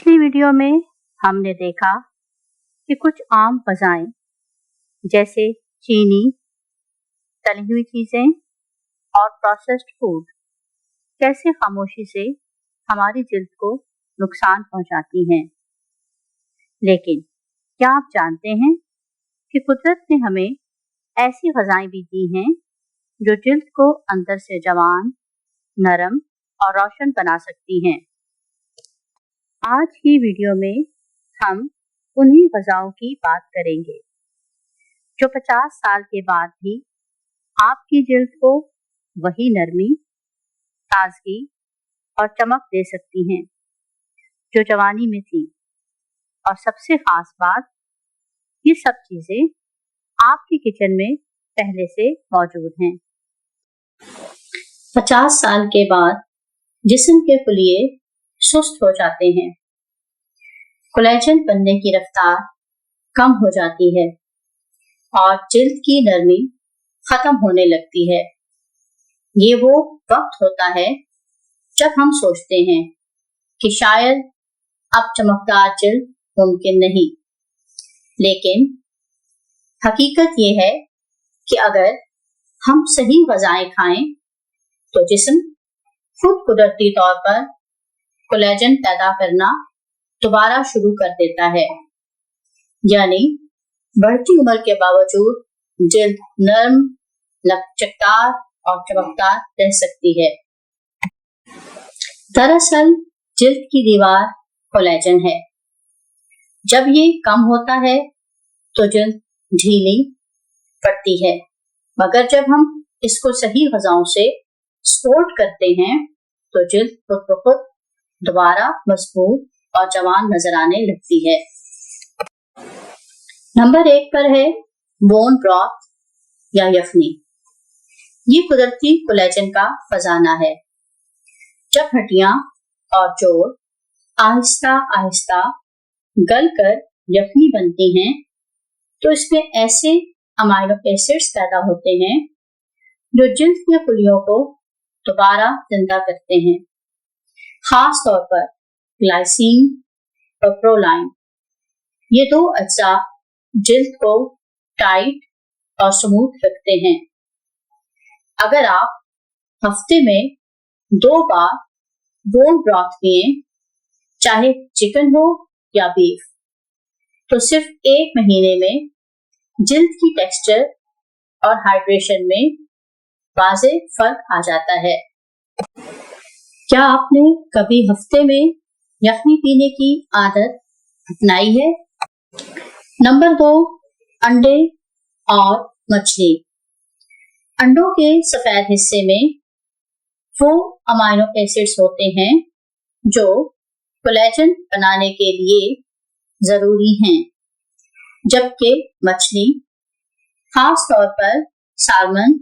पिछली वीडियो में हमने देखा कि कुछ आम ग़िज़ाएं जैसे चीनी, तली हुई चीज़ें और प्रोसेस्ड फूड कैसे खामोशी से हमारी जिल्द को नुकसान पहुंचाती हैं। लेकिन क्या आप जानते हैं कि कुदरत ने हमें ऐसी ग़िज़ाएं भी दी हैं जो जिल्द को अंदर से जवान, नरम और रोशन बना सकती हैं। आज की वीडियो में हम उन्हीं ग़िज़ाओं की बात करेंगे जो 50 साल के बाद भी आपकी जिल्द को वही नरमी, ताजगी और चमक दे सकती हैं जो जवानी में थी। और सबसे ख़ास बात, ये सब चीज़ें आपकी किचन में पहले से मौजूद हैं। 50 साल के बाद जिस्म के खुलिये सुस्त हो जाते हैं, कोलेजन बनने की रफ्तार कम हो जाती है और जिल्द की नरमी खत्म होने लगती है। ये वो वक्त होता है जब हम सोचते हैं कि शायद अब चमकदार जिल्द मुमकिन नहीं, लेकिन हकीकत ये है कि अगर हम सही ग़िज़ाएं खाएं तो जिस्म खुद कुदरती तौर पर कोलेजन पैदा करना दोबारा शुरू कर देता है। यानी बढ़ती उम्र के बावजूद जिल्द नरम, लचकदार और चमकदार रह सकती है। दरअसल जिल्द की दीवार कोलेजन है। जब ये कम होता है तो जिल्द ढीली पड़ती है, मगर जब हम इसको सही ग़िज़ाओं से सपोर्ट करते हैं तो जिल्द खुद ब खुद दोबारा मजबूत और जवान नजर आने लगती है। नंबर 1 पर है बोन ब्रॉथ या यखनी। ये कुदरती कोलेजन का खजाना है। जब हड्डियां और जोड़ आहिस्ता आहिस्ता गलकर यखनी बनती हैं तो इसमें ऐसे अमाइनो एसिड्स पैदा होते हैं जो जिल्द के खुलियों को दोबारा जिंदा करते हैं, खास तौर पर ग्लाइसिन और प्रोलाइन। ये दो अज्जा जिल्द को टाइट और स्मूथ रखते हैं। अगर आप हफ्ते में 2 बार बोन ब्रॉथ पिएं, चाहे चिकन हो या बीफ, तो सिर्फ 1 महीने में जिल्द की टेक्सचर और हाइड्रेशन में वाज़ेह फर्क आ जाता है। क्या आपने कभी हफ्ते में यखनी पीने की आदत अपनाई है? नंबर 2, अंडे और मछली। अंडों के सफेद हिस्से में वो अमाइनो एसिड्स होते हैं जो कोलेजन बनाने के लिए जरूरी हैं, जबकि मछली, खास तौर पर साल्मन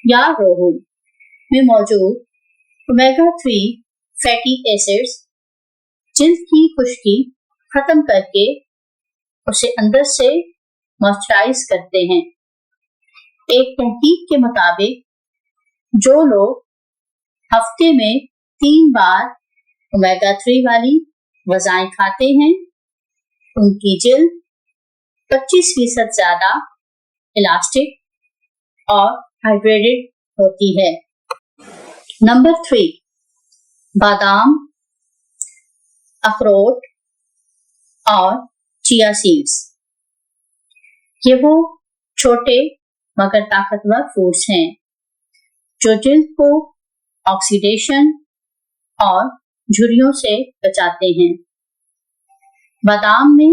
या रोहू में मौजूद ओमेगा 3 फैटी एसिड्स जिल्द की खुश्की खत्म करके उसे अंदर से मॉइस्चराइज करते हैं। एक तहकीक के मुताबिक जो लोग हफ्ते में 3 बार ओमेगा 3 वाली ग़िज़ाएं खाते हैं, उनकी जिल्द 25% ज्यादा इलास्टिक और हाइड्रेटेड होती है। नंबर 3, बादाम, अखरोट और चिया सीड्स। ये वो छोटे मगर ताकतवर फूड्स हैं जो जिल्द को ऑक्सीडेशन और झुर्रियों से बचाते हैं। बादाम में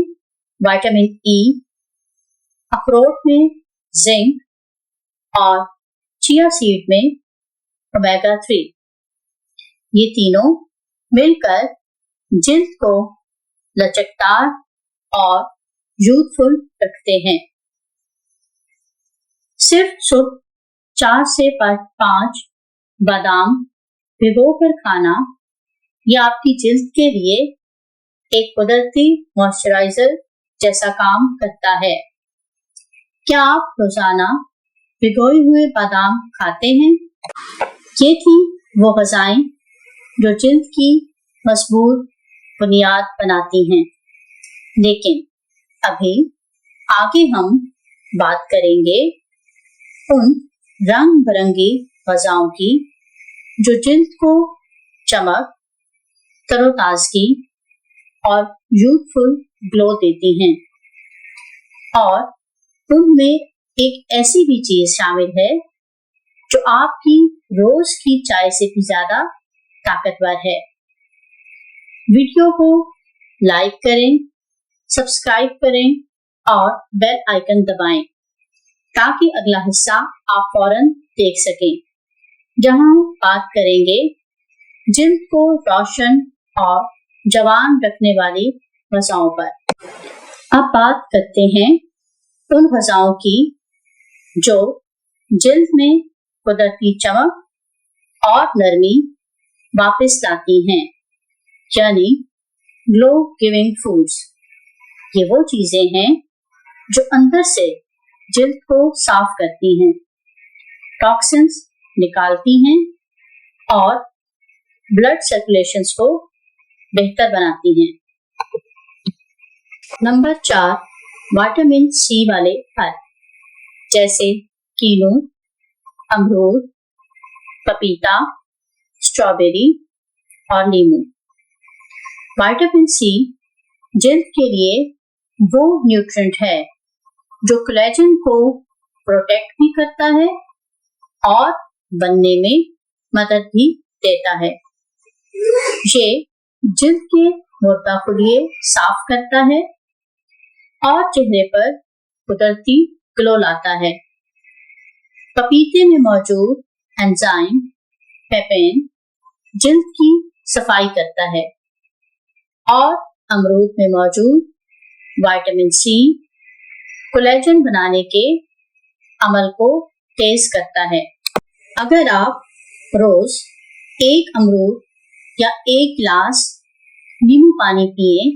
विटामिन ई, अखरोट में जिंक और चिया सीड में ओमेगा 3। ये तीनों मिलकर जिल्द को लचकदार और यूथफुल रखते हैं। सिर्फ सुबह 4 से 5 बादाम भिगोकर खाना यह आपकी जिल्द के लिए एक कुदरती मॉइस्चराइजर जैसा काम करता है। क्या आप रोजाना भिगोए हुए बादाम खाते हैं? ये थी वो ग़िज़ाएं जो जिल्द की मजबूत बुनियाद बनाती हैं। लेकिन अभी आगे हम बात करेंगे उन रंग बिरंगी ग़िज़ाओं की जो जिल्द को चमक, तरोताज़गी और यूथफुल ग्लो देती हैं। और उनमें एक ऐसी भी चीज़ शामिल है जो आपकी रोज की चाय से भी ज्यादा ताकतवर है। वीडियो को लाइक करें, सब्सक्राइब करें और बेल आइकन दबाएं ताकि अगला हिस्सा आप फौरन देख सकें, जहां हम बात करेंगे जिल्द को रोशन और जवान रखने वाली ग़िज़ाओं पर। अब बात करते हैं उन ग़िज़ाओं की जो जिल्द में कुदरती चमक और नरमी वापस लाती हैं, यानी ग्लो गिविंग फूड्स। ये वो चीजें हैं जो अंदर से जिल्द को साफ करती हैं, टॉक्सिन्स निकालती हैं और ब्लड सर्कुलेशंस को बेहतर बनाती हैं। नंबर 4, विटामिन सी वाले फल जैसे कीनू, अमरूद, पपीता, स्ट्रॉबेरी और नींबू। विटामिन सी जिल्द के लिए वो न्यूट्रिएंट है जो कोलेजन को प्रोटेक्ट भी करता है और बनने में मदद भी देता है। ये जिल्द के मुर्दाखुलिये साफ करता है और चेहरे पर कुदरती ग्लो लाता है। पपीते में मौजूद एंजाइम पेपेन जिल्द की सफाई करता है और अमरूद में मौजूद विटामिन सी कोलेजन बनाने के अमल को तेज करता है। अगर आप रोज एक अमरूद या एक गिलास नींबू पानी पिए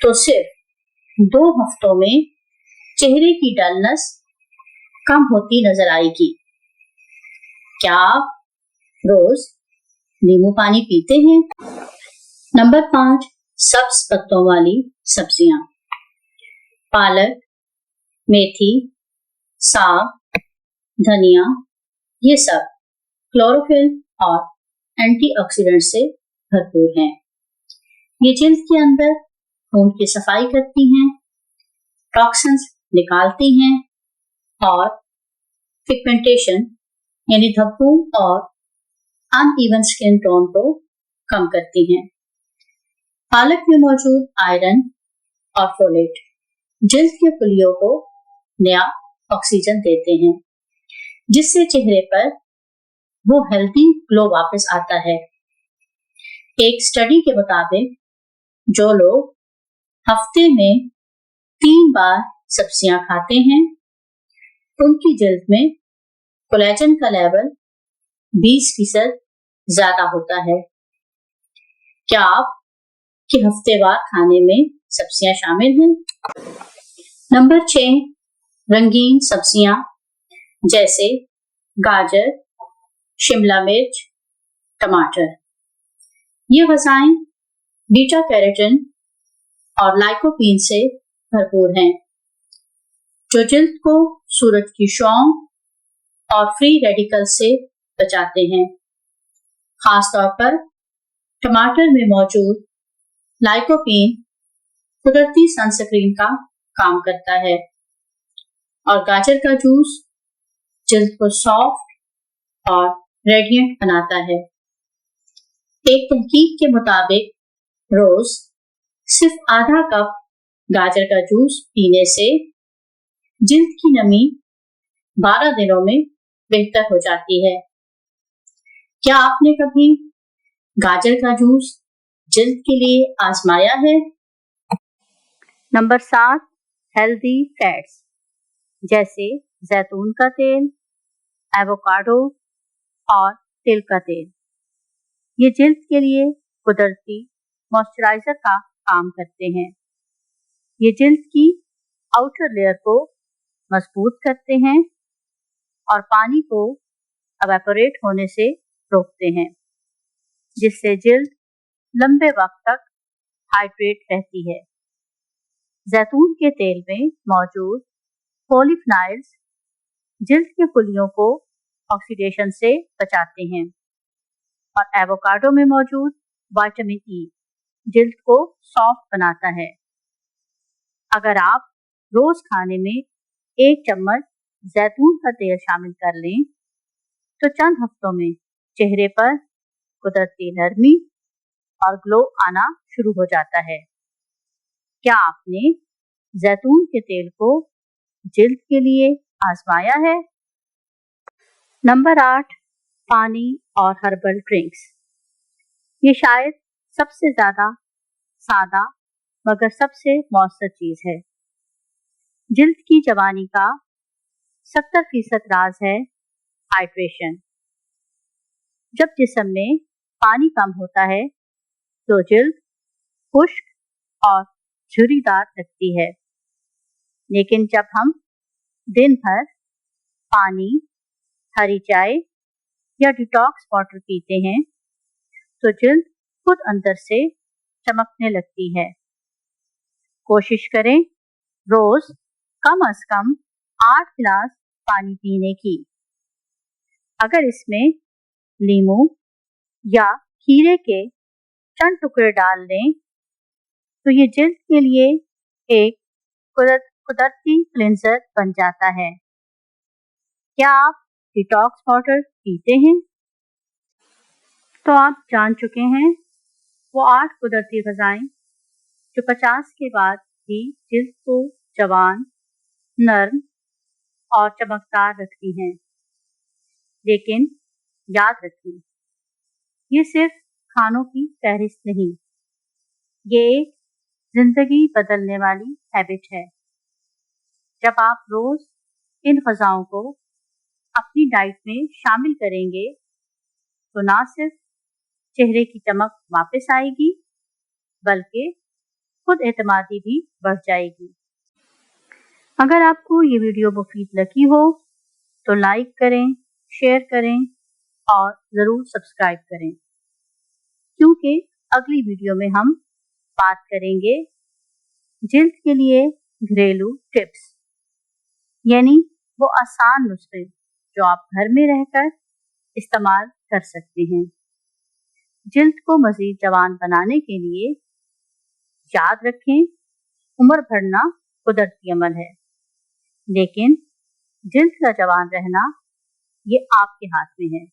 तो सिर्फ 2 हफ्तों में चेहरे की डलनेस कम होती नजर आएगी। क्या आप रोज नींबू पानी पीते हैं? नंबर 5, सब्ज पत्तों वाली सब्जियां। पालक, मेथी, साग, धनिया, ये सब क्लोरोफिल और एंटीऑक्सीडेंट से भरपूर हैं। ये जिल्द के अंदर खून की सफाई करती हैं, टॉक्सिन्स निकालती हैं और पिगमेंटेशन यानी धब्बों और अनइवन स्किन टोन को कम करती हैं। पालक में मौजूद आयरन और फोलेट जिल्द के पुलियों को नया ऑक्सीजन देते हैं, जिससे चेहरे पर वो हेल्दी ग्लो वापस आता है। एक स्टडी के मुताबिक जो लोग हफ्ते में 3 बार सब्जियां खाते हैं, उनकी जिल्द में कोलेजन का लेवल 20% ज्यादा होता है। क्या आप के हफ्तेवार खाने में सब्जियां शामिल हैं? नंबर 6, रंगीन सब्जियां जैसे गाजर, शिमला मिर्च, टमाटर। ये ग़िज़ाएं बीटा कैरोटीन और लाइकोपीन से भरपूर हैं, जो जिल्द को सूरज की शॉम और फ्री रेडिकल से बचाते हैं। खासतौर पर टमाटर में मौजूद लाइकोपीन कुदरती सनस्क्रीन का काम करता है और गाजर का जूस जिल्द को सॉफ्ट और रेडिएंट बनाता है। एक तहकीक के मुताबिक रोज सिर्फ आधा कप गाजर का जूस पीने से जिल्द की नमी 12 दिनों में बेहतर हो जाती है। क्या आपने कभी गाजर का जूस जिल्द के लिए आजमाया है? नंबर 7, हेल्दी फैट्स जैसे जैतून का तेल, एवोकाडो और तिल का तेल। ये जिल्द के लिए कुदरती मॉइस्चराइजर का काम करते हैं। ये जिल्द की आउटर लेयर को मजबूत करते हैं और पानी को एवेपोरेट होने से रोकते हैं, जिससे जिल्द लंबे वक्त तक हाइड्रेट रहती है। जैतून के तेल में मौजूद पॉलीफिनॉल्स जिल्द के फुल्लियों को ऑक्सीडेशन से बचाते हैं और एवोकाडो में मौजूद विटामिन ई जिल्द को सॉफ्ट बनाता है। अगर आप रोज खाने में 1 चम्मच जैतून का तेल शामिल कर लें तो चंद हफ्तों में चेहरे पर कुदरती नरमी और ग्लो आना शुरू हो जाता है। क्या आपने जैतून के तेल को जिल्द के लिए आजमाया है? नंबर 8, पानी और हर्बल ड्रिंक्स। ये शायद सबसे ज्यादा सादा मगर सबसे मौसर चीज है। जिल्द की जवानी का 70% राज है हाइड्रेशन। जब जिस्म में पानी कम होता है तो जिल्द खुश्क और झुर्रीदार लगती है, लेकिन जब हम दिन भर पानी, हरी चाय या डिटॉक्स वाटर पीते हैं तो जिल्द खुद अंदर से चमकने लगती है। कोशिश करें रोज कम से कम 8 गिलास पानी पीने की। अगर इसमें नींबू या खीरे के चंद टुकड़े डाल लें तो ये जिल्द के लिए एक कुदरती क्लिंजर बन जाता है। क्या आप डिटॉक्स वाटर पीते हैं? तो आप जान चुके हैं वो 8 कुदरती ग़िज़ाएं जो 50 के बाद भी जिल्द को जवान, नर्म और चमकदार रखती हैं। लेकिन याद रखें, ये सिर्फ खानों की फहरिस्त नहीं, ये एक जिंदगी बदलने वाली हैबिट है। जब आप रोज इन ग़िज़ाओं को अपनी डाइट में शामिल करेंगे तो ना सिर्फ चेहरे की चमक वापस आएगी बल्कि खुद एतमादी भी बढ़ जाएगी। अगर आपको ये वीडियो मुफीद लगी हो तो लाइक करें, शेयर करें और ज़रूर सब्सक्राइब करें, क्योंकि अगली वीडियो में हम बात करेंगे जिल्द के लिए घरेलू टिप्स, यानी वो आसान नुस्खे जो आप घर में रहकर इस्तेमाल कर सकते हैं। जिल्द को मज़ीद जवान बनाने के लिए याद रखें, उम्र बढ़ना कुदरती अमल है, लेकिन जिल्द का जवान रहना ये आपके हाथ में है।